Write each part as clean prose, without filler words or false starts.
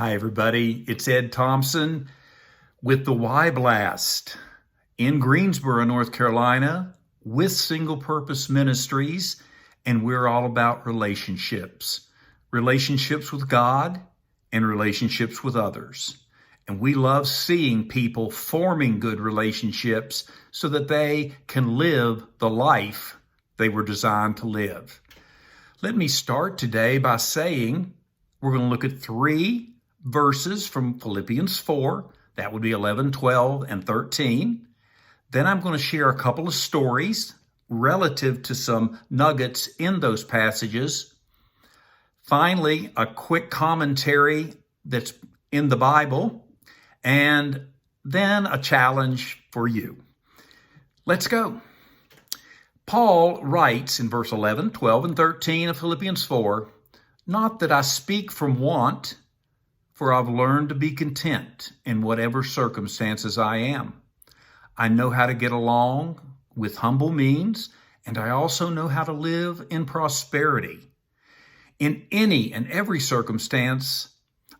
Hi, everybody. It's Ed Thompson with the Y Blast in Greensboro, North Carolina, with Single Purpose Ministries, and we're all about relationships with God and relationships with others. And we love seeing people forming good relationships so that they can live the life they were designed to live. Let me start today by saying we're going to look at 3 verses from Philippians 4. That would be 11, 12, and 13. Then I'm going to share a couple of stories relative to some nuggets in those passages. Finally, a quick commentary that's in the Bible, and then a challenge for you. Let's go. Paul writes in verse 11, 12, and 13 of Philippians 4, "Not that I speak from want, for I've learned to be content in whatever circumstances I am. I know how to get along with humble means, and I also know how to live in prosperity. In any and every circumstance,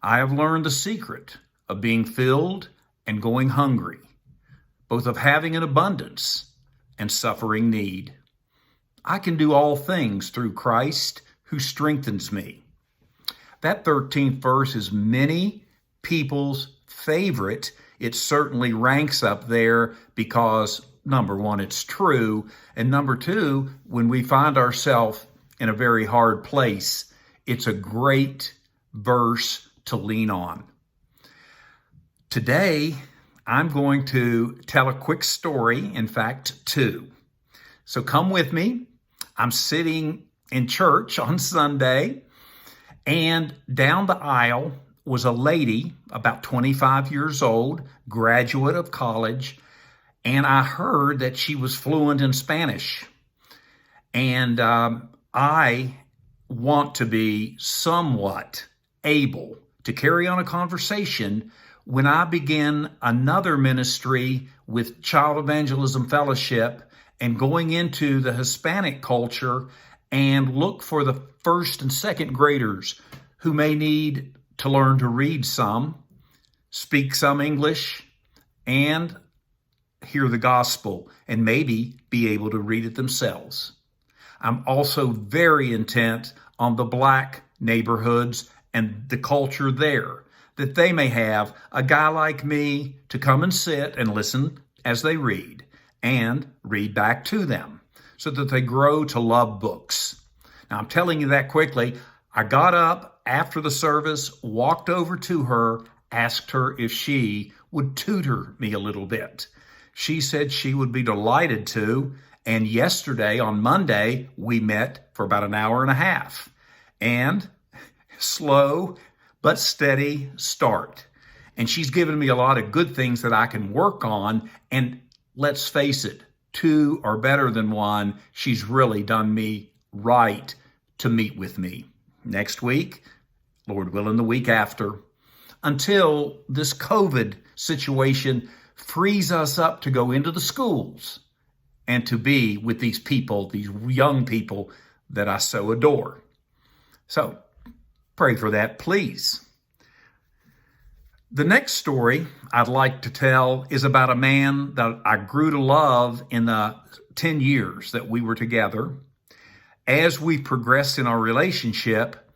I have learned the secret of being filled and going hungry, both of having an abundance and suffering need. I can do all things through Christ who strengthens me." That 13th verse is many people's favorite. It certainly ranks up there because, number one, it's true. And number two, when we find ourselves in a very hard place, it's a great verse to lean on. Today, I'm going to tell a quick story, in fact, 2. So come with me. I'm sitting in church on Sunday, and down the aisle was a lady about 25 years old, graduate of college, and I heard that she was fluent in Spanish. And I want to be somewhat able to carry on a conversation when I begin another ministry with Child Evangelism Fellowship and going into the Hispanic culture and look for the first and second graders who may need to learn to read some, speak some English, and hear the gospel, and maybe be able to read it themselves. I'm also very intent on the Black neighborhoods and the culture there, that they may have a guy like me to come and sit and listen as they read and read back to them so that they grow to love books. Now, I'm telling you that quickly. I got up after the service, walked over to her, asked her if she would tutor me a little bit. She said she would be delighted to. And yesterday, on Monday, we met for about an hour and a half. And slow but steady start. And she's given me a lot of good things that I can work on. And let's face it, 2 are better than 1. She's really done me right to meet with me. Next week, Lord willing, the week after, until this COVID situation frees us up to go into the schools and to be with these people, these young people that I so adore. So pray for that, please. The next story I'd like to tell is about a man that I grew to love in the 10 years that we were together. As we progressed in our relationship,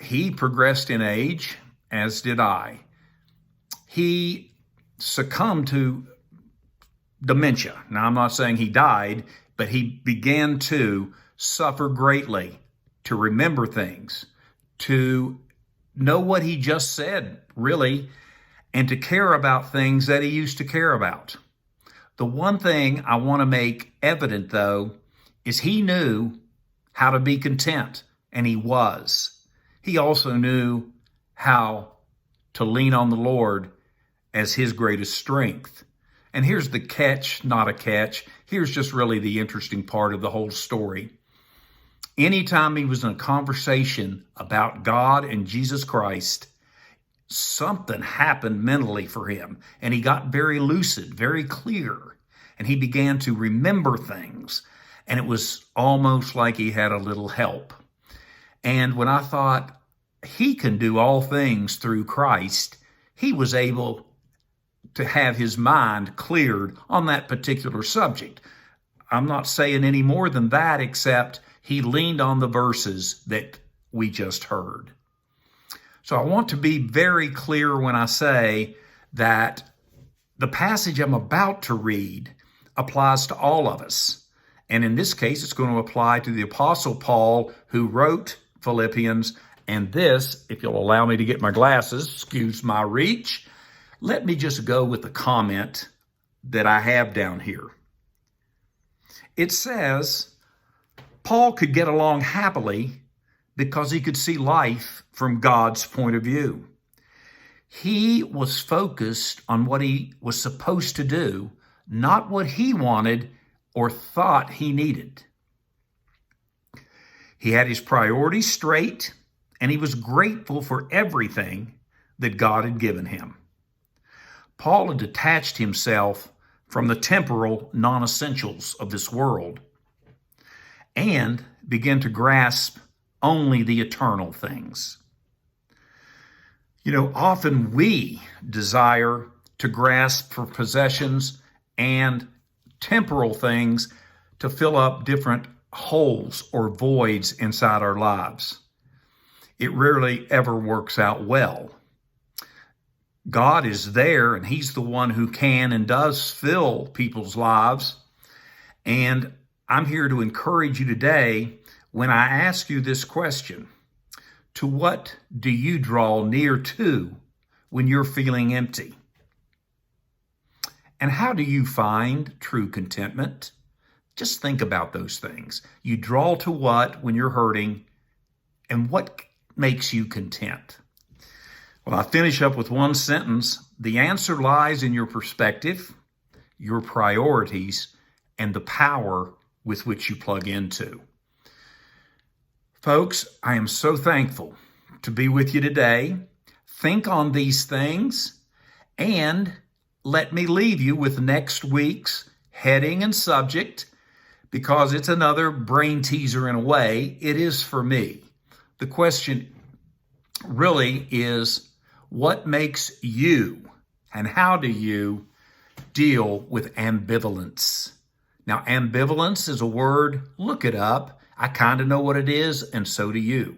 he progressed in age, as did I. He succumbed to dementia. Now, I'm not saying he died, but he began to suffer greatly, to remember things, to know what he just said, really, and to care about things that he used to care about. The one thing I want to make evident, though, is he knew how to be content, and he was. He also knew how to lean on the Lord as his greatest strength. And here's the catch, not a catch. Here's just really the interesting part of the whole story. Anytime he was in a conversation about God and Jesus Christ, something happened mentally for him, and he got very lucid, very clear, and he began to remember things, and it was almost like he had a little help. And when I thought, he can do all things through Christ, he was able to have his mind cleared on that particular subject. I'm not saying any more than that, except he leaned on the verses that we just heard. So I want to be very clear when I say that the passage I'm about to read applies to all of us. And in this case, it's going to apply to the Apostle Paul, who wrote Philippians. And this, if you'll allow me to get my glasses, excuse my reach, let me just go with the comment that I have down here. It says, Paul could get along happily because he could see life from God's point of view. He was focused on what he was supposed to do, not what he wanted or thought he needed. He had his priorities straight, and he was grateful for everything that God had given him. Paul had detached himself from the temporal non-essentials of this world and began to grasp only the eternal things. You know, often we desire to grasp for possessions and temporal things to fill up different holes or voids inside our lives. It rarely ever works out well. God is there, and he's the one who can and does fill people's lives. And I'm here to encourage you today when I ask you this question: to what do you draw near to when you're feeling empty? And how do you find true contentment? Just think about those things. You draw to what when you're hurting, and what makes you content? Well, I finish up with one sentence. The answer lies in your perspective, your priorities, and the power with which you plug into. Folks, I am so thankful to be with you today. Think on these things, and let me leave you with next week's heading and subject, because it's another brain teaser in a way. It is for me. The question really is, what makes you, and how do you deal with ambivalence? Now, ambivalence is a word. Look it up. I kind of know what it is, and so do you.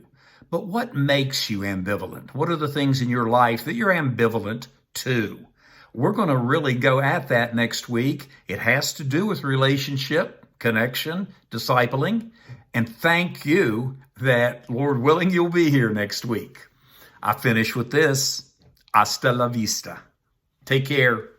But what makes you ambivalent? What are the things in your life that you're ambivalent to? We're going to really go at that next week. It has to do with relationship, connection, discipling, and thank you that, Lord willing, you'll be here next week. I finish with this. Hasta la vista. Take care.